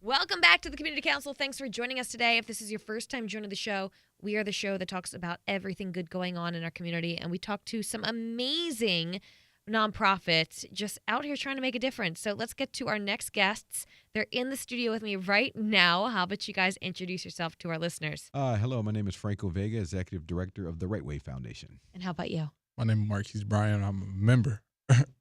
Welcome back to the Community Council. Thanks for joining us today. If this is your first time joining the show, we are the show that talks about everything good going on in our community, and we talk to some amazing nonprofits just out here trying to make a difference. So let's get to our next guests. They're in the studio with me right now. How about you guys introduce yourself to our listeners? Hello, my name is Franco Vega, Executive Director of the RightWay Foundation. And how about you? My name is Marquise Bryan. I'm a member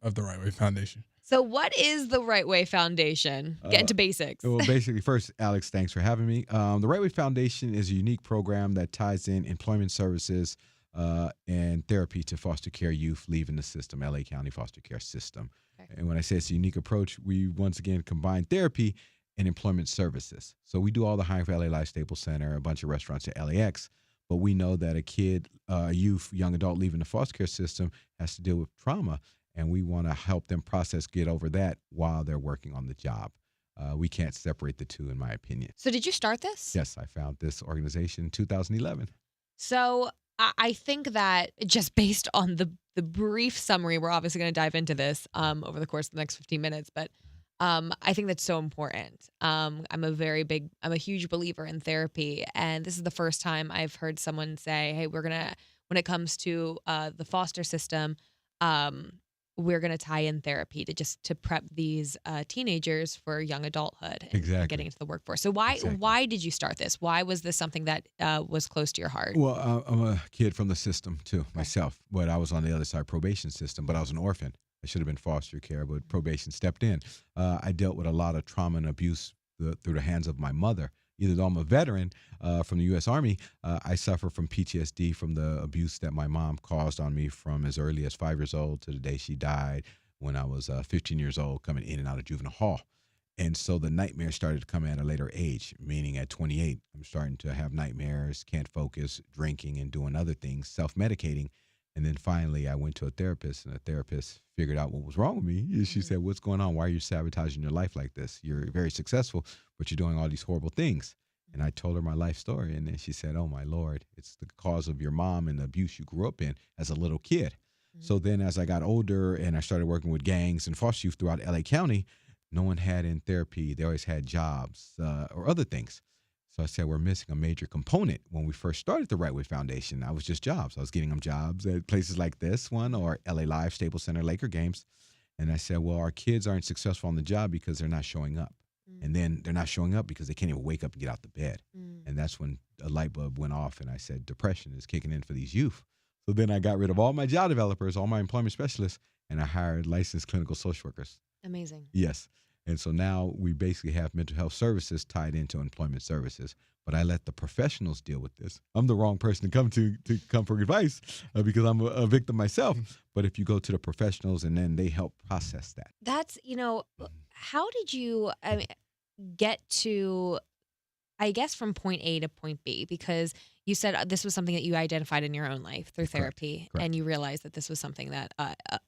of the RightWay Foundation. So what is the RightWay Foundation? Get into basics. Well, basically, first, Alex, thanks for having me. The RightWay Foundation is a unique program that ties in employment services and therapy to foster care youth leaving the system, LA County foster care system. Okay. And when I say it's a unique approach, we once again combine therapy and employment services. So we do all the hiring for LA Life Staples Center, a bunch of restaurants at LAX, but we know that a kid, a youth, young adult leaving the foster care system has to deal with trauma, and we want to help them get over that while they're working on the job. We can't separate the two, in my opinion. So did you start this? Yes, I found this organization in 2011. So I think that just based on the brief summary, we're obviously going to dive into this over the course of the next 15 minutes, but I think that's so important. I'm a huge believer in therapy, and this is the first time I've heard someone say, hey, when it comes to the foster system, we're going to tie in therapy to prep these teenagers for young adulthood and getting into the workforce. So why did you start this? Why was this something that was close to your heart? Well, I'm a kid from the system too, myself, but I was on the other side, probation system, but I was an orphan. I should have been foster care, but probation stepped in. I dealt with a lot of trauma and abuse through the hands of my mother. Either though I'm a veteran from the U.S. Army, I suffer from PTSD from the abuse that my mom caused on me from as early as 5 years old to the day she died when I was 15 years old, coming in and out of juvenile hall. And so the nightmares started to come at a later age, meaning at 28, I'm starting to have nightmares, can't focus, drinking and doing other things, self-medicating. And then finally, I went to a therapist, and a therapist figured out what was wrong with me. She said, what's going on? Why are you sabotaging your life like this? You're very successful, but you're doing all these horrible things. And I told her my life story, and then she said, oh, my Lord, it's the cause of your mom and the abuse you grew up in as a little kid. Mm-hmm. So then as I got older and I started working with gangs and foster youth throughout LA County, no one had in therapy. They always had jobs or other things. So I said, we're missing a major component. When we first started the RightWay Foundation, I was just jobs. I was getting them jobs at places like this one or LA Live, Staples Center, Laker games. And I said, well, our kids aren't successful on the job because they're not showing up. And then they're not showing up because they can't even wake up and get out the bed. And that's when a light bulb went off, and I said, depression is kicking in for these youth. So then I got rid of all my job developers, all my employment specialists, and I hired licensed clinical social workers. Amazing. Yes. And so now we basically have mental health services tied into employment services, but I let the professionals deal with this. I'm the wrong person to come for advice because I'm a victim myself. But if you go to the professionals and then they help process that. That's, how did you get to, I guess, from point A to point B? Because you said this was something that you identified in your own life through therapy, Correct. And you realized that this was something that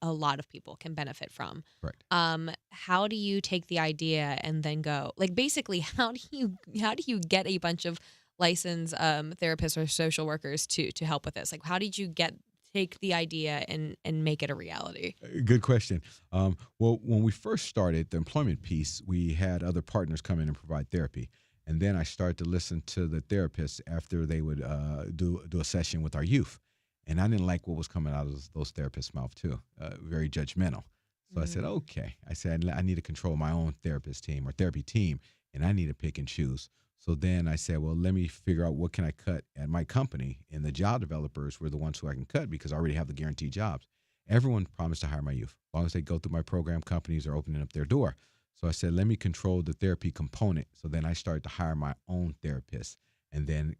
a lot of people can benefit from. Correct. How do you take the idea and then go, like, basically, how do you get a bunch of licensed therapists or social workers to help with this? Like, how did you take the idea and make it a reality? Good question. Well, when we first started the employment piece, we had other partners come in and provide therapy. And then I started to listen to the therapists after they would do a session with our youth. And I didn't like what was coming out of those therapists' mouth too, very judgmental. So I said, okay. I said, I need to control my own therapist team or therapy team, and I need to pick and choose. So then I said, well, let me figure out what can I cut at my company. And the job developers were the ones who I can cut because I already have the guaranteed jobs. Everyone promised to hire my youth. As long as they go through my program, companies are opening up their door. So I said, let me control the therapy component. So then I started to hire my own therapists and then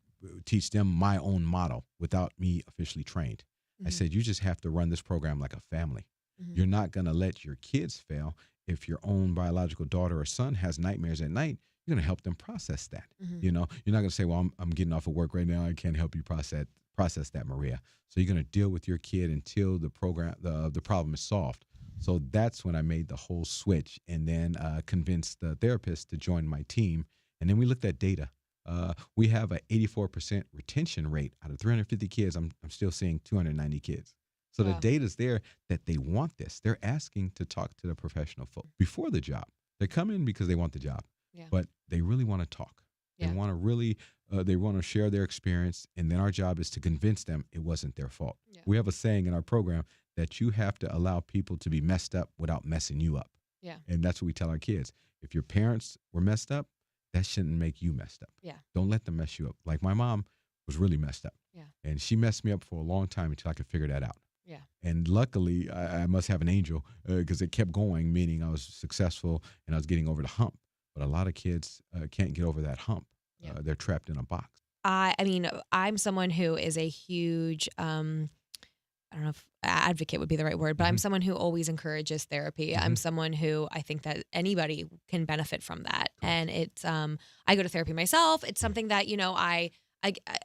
teach them my own model without me officially trained. I said, you just have to run this program like a family. You're not going to let your kids fail. If your own biological daughter or son has nightmares at night, you're going to help them process that. You're not going to say, well, I'm getting off of work right now. I can't help you process that, Maria. So you're going to deal with your kid until the problem is solved. So that's when I made the whole switch and then convinced the therapist to join my team. And then we looked at data. We have an 84% retention rate. Out of 350 kids, I'm still seeing 290 kids. So the data's there that they want this. They're asking to talk to the professional folk before the job. They come in because they want the job. Yeah. but they really want to talk. They Yeah. want to really, they want to share their experience. And then our job is to convince them it wasn't their fault. Yeah. We have a saying in our program that you have to allow people to be messed up without messing you up. Yeah. And that's what we tell our kids. If your parents were messed up, that shouldn't make you messed up. Yeah. Don't let them mess you up. Like my mom was really messed up. Yeah. And she messed me up for a long time until I could figure that out. Yeah. And luckily, I must have an angel because it kept going, meaning I was successful and I was getting over the hump. But a lot of kids can't get over that hump. Yeah. They're trapped in a box. I mean, I'm someone who is a huge, I don't know if advocate would be the right word, but I'm someone who always encourages therapy. I'm someone who I think that anybody can benefit from that. And it's, I go to therapy myself. It's something that,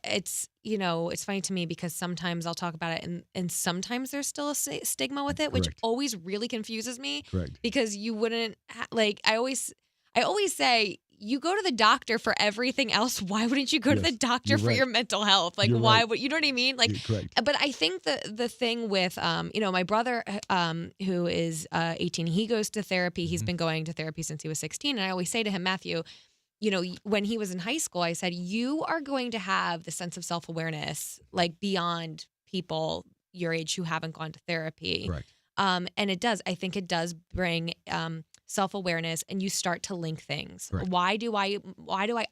it's, it's funny to me because sometimes I'll talk about it and sometimes there's still a stigma with it, which Correct. always really confuses me. Correct. Because you wouldn't I always say, you go to the doctor for everything else. Why wouldn't you go to the doctor You're for right. your mental health? Like, You're why right. would, you know what I mean? Like, You're correct. but I think the thing with, my brother, who is 18, he goes to therapy. He's been going to therapy since he was 16. And I always say to him, Matthew, when he was in high school, I said, you are going to have the sense of self-awareness, like beyond people your age who haven't gone to therapy. Correct. And I think it does bring, self-awareness, and you start to link things. Correct. Why do I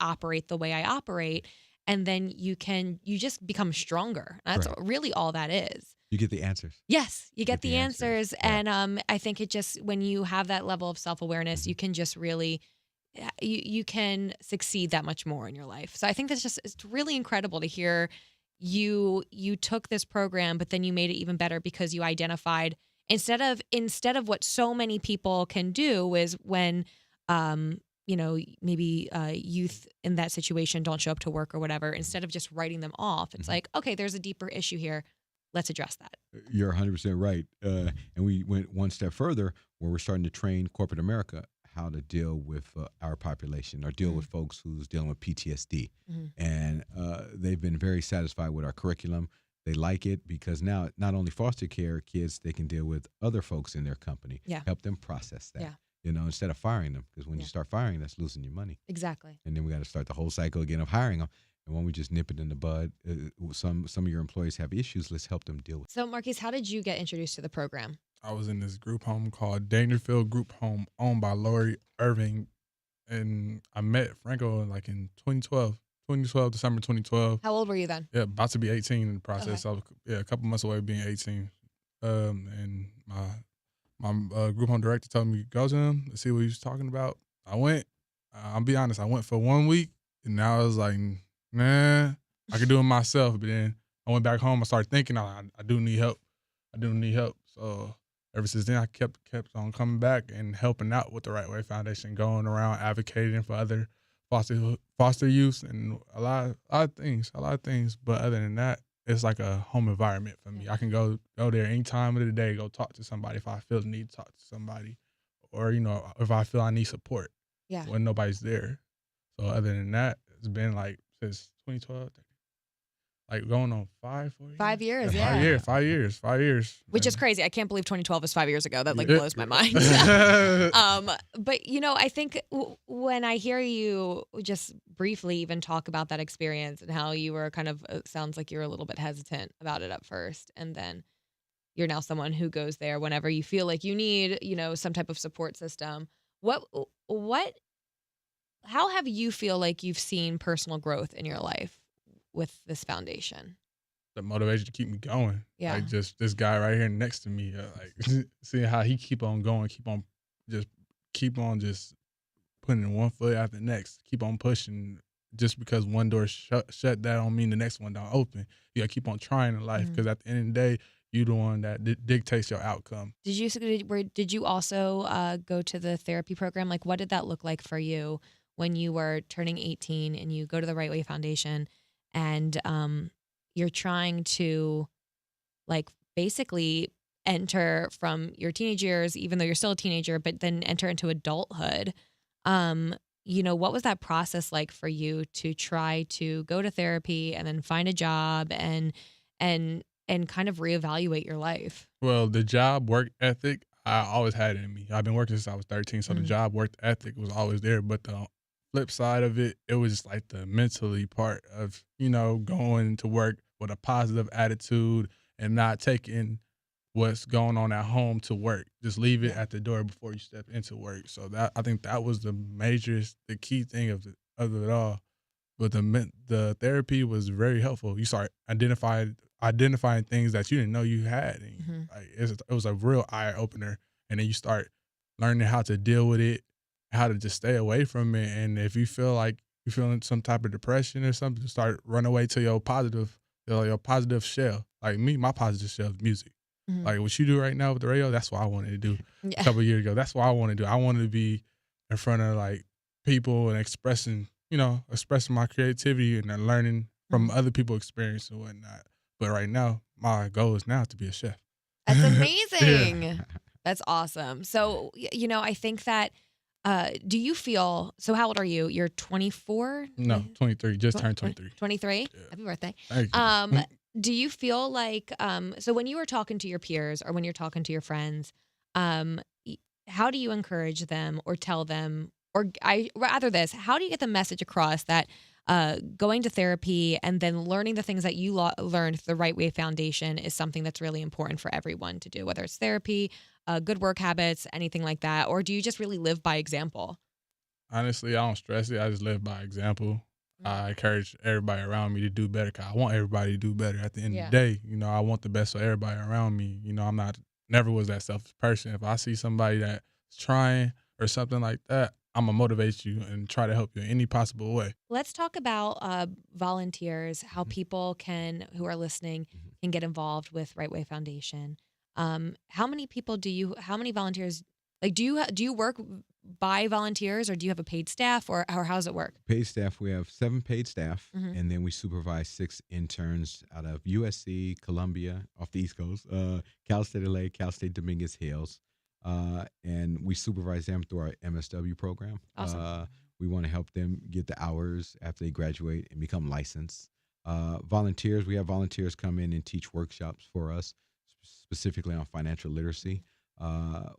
operate the way I operate? And then you just become stronger. That's Correct. really all that is. You get the answers. Yes, you get the answers. Yeah. And I think it just, when you have that level of self-awareness, you can just really, you can succeed that much more in your life. So I think it's really incredible to hear you took this program, but then you made it even better because you identified, instead of what so many people can do is when, maybe youth in that situation don't show up to work or whatever, instead of just writing them off, it's like, okay, there's a deeper issue here. Let's address that. You're 100% right. And we went one step further where we're starting to train corporate America how to deal with our population or deal with folks who's dealing with PTSD. And they've been very satisfied with our curriculum. They like it because now not only foster care kids, they can deal with other folks in their company, help them process that, instead of firing them. Because when you start firing, that's losing your money. Exactly. And then we got to start the whole cycle again of hiring them. And when we just nip it in the bud, some of your employees have issues, let's help them deal with it. So, Marquise, how did you get introduced to the program? I was in this group home called Dangerfield Group Home, owned by Lori Irving, and I met Franco in 2012. December 2012. How old were you then? Yeah, about to be 18 in the process. Okay. I was a couple months away from being 18. And my group home director told me, go to him to see what he was talking about. I went. I'll be honest, I went for 1 week, and now I was like, nah, I could do it myself. But then I went back home. I started thinking, I do need help. So ever since then, I kept on coming back and helping out with the RightWay Foundation, going around advocating for other foster youth and a lot of things. But other than that, it's like a home environment for me. I can go there any time of the day, go talk to somebody if I feel the need to talk to somebody, or if I feel I need support when nobody's there. So other than that, it's been since 2012. Going on 5 years. 5 years, 5 years. Which is crazy. I can't believe 2012 was 5 years ago. That blows my mind. But I think when I hear you just briefly even talk about that experience and how you were kind of, sounds like you were a little bit hesitant about it at first, and then you're now someone who goes there whenever you feel like you need, some type of support system. How have you feel like you've seen personal growth in your life with this foundation? The motivation to keep me going. Yeah. Just this guy right here next to me, seeing how he keep on going, keep on just putting in one foot after the next, keep on pushing. Just because one door shut, that don't mean the next one don't open. You gotta keep on trying in life, because at the end of the day, you're the one that dictates your outcome. Did you also go to the therapy program? What did that look like for you when you were turning 18 and you go to the RightWay Foundation and you're trying to basically enter from your teenage years, even though you're still a teenager, but then enter into adulthood? What was that process like for you to try to go to therapy and then find a job and kind of reevaluate your life? Well, the job work ethic, I always had it in me. I've been working since I was 13, so the job work ethic was always there. But flip side of it, it was just like the mentally part of, going to work with a positive attitude and not taking what's going on at home to work. Just leave it Yeah. at the door before you step into work. So I think that was the key thing of it all. But the therapy was very helpful. You start identifying things that you didn't know you had. And Mhm. like it was a real eye opener. And then you start learning how to deal with it, how to just stay away from it. And if you feel like you're feeling some type of depression or something, start run away to your positive shell. Like me, my positive shell is music. Mhm. Like what you do right now with the radio, that's what I wanted to do a Yeah. couple of years ago. That's what I want to do. I wanted to be in front of like people and expressing my creativity and then learning from Mhm. other people's experience and whatnot. But right now, my goal is now to be a chef. That's Yeah. amazing. That's awesome. So, I think that, do you feel, so how old are you? You're 24? No, 23. Just turned 23. 23? Yeah. Happy birthday. Thank you. Do you feel like, so when you were talking to your peers or when you're talking to your friends, y- how do you encourage them or tell them, or rather this, how do you get the message across that going to therapy and then learning the things that you learned through the Right Way Foundation is something that's really important for everyone to do, whether it's therapy, good work habits, anything like that? Or do you just really live by example? Honestly, I don't stress it. I just live by example. I encourage everybody around me to do better 'cause I want everybody to do better. At the end of Yeah. the day, I want the best for everybody around me. I'm never was that selfish person. If I see somebody that's trying or something like that, I'm gonna motivate you and try to help you in any possible way. Let's talk about volunteers, how Mhm. people who are listening, Mhm. can get involved with Right Way Foundation. How many volunteers, like, do you work by volunteers or do you have a paid staff or how does it work? Paid staff, we have 7 paid staff, Hmm. and then we supervise 6 interns out of USC, Columbia, off the East Coast, Cal State LA, Cal State Dominguez Hills, and we supervise them through our MSW program. Awesome. We want to help them get the hours after they graduate and become licensed. Volunteers, we have volunteers come in and teach workshops for us, specifically on financial literacy.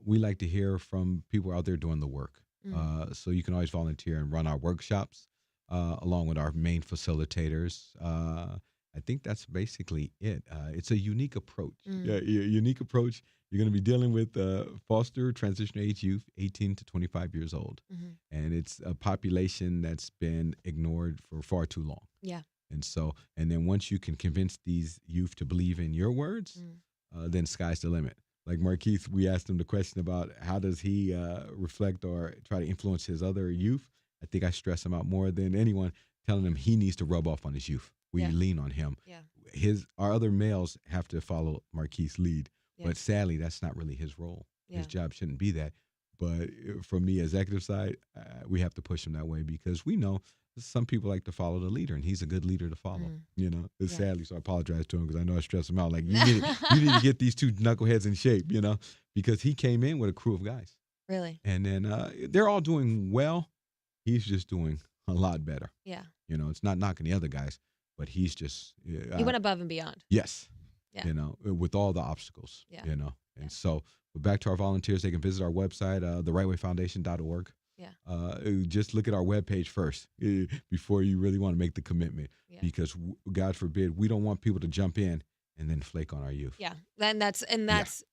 We like to hear from people out there doing the work. Mm. So you can always volunteer and run our workshops along with our main facilitators. I think that's basically it. It's a unique approach. Mm. Yeah, unique approach. You're going to be dealing with foster transition age youth, 18 to 25 years old. Mhm. And it's a population that's been ignored for far too long. Yeah. And then once you can convince these youth to believe in your words, Mm. then sky's the limit. Like Marquise, we asked him the question about how does he reflect or try to influence his other youth. I think I stress him out more than anyone, telling him he needs to rub off on his youth. We Yeah. lean on him. Yeah. Our other males have to follow Marquise's lead, Yeah. but sadly, that's not really his role. Yeah. His job shouldn't be that. But from the executive side, we have to push him that way because we know some people like to follow the leader, and he's a good leader to follow. Yeah. Sadly, so I apologize to him because I know I stress him out. Like you need to get these two knuckleheads in shape, because he came in with a crew of guys, Really? and then they're all doing well. He's just doing a lot better. Yeah. It's not knocking the other guys, but he's just You went above and beyond. yes, Yeah. with all the obstacles, Yeah. and Yeah. so. But back to our volunteers, they can visit our website, therightwayfoundation.org. Yeah. Just look at our webpage first before you really want to make the commitment, Yeah. because God forbid, we don't want people to jump in and then flake on our youth. Yeah. Then that's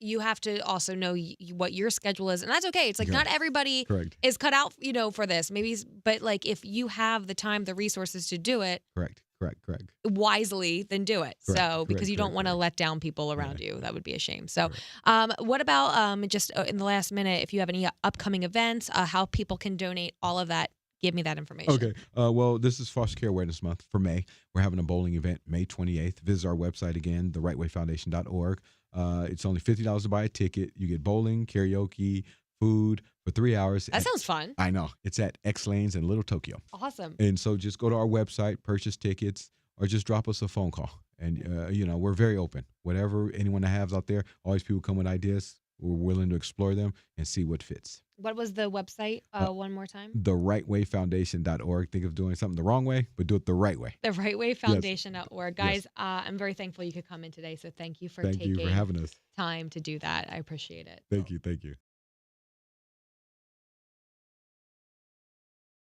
you have to also know what your schedule is, and that's okay. It's like not everybody Correct. is cut out, for this. Maybe, but like if you have the time, the resources to do it Correct. wisely, then do it. So because you don't want to let down people around you, that would be a shame. So, what about just in the last minute, if you have any upcoming events, how people can donate, all of that? Give me that information. Okay. Well, this is Foster Care Awareness Month for May. We're having a bowling event May 28th. Visit our website again, therightwayfoundation.org. It's only $50 to buy a ticket. You get bowling, karaoke, food for 3 hours. That sounds fun. I know. It's at X Lanes in Little Tokyo. Awesome. And so just go to our website, purchase tickets, or just drop us a phone call. And, we're very open. Whatever anyone has out there, always people come with ideas. We're willing to explore them and see what fits. What was the website? One more time. TheRightWayFoundation.org. Think of doing something the wrong way, but do it the right way. The RightWayFoundation.org. Guys, I'm very thankful you could come in today. So thank you for Thank you for having us. time to do that. I appreciate it. Thank you.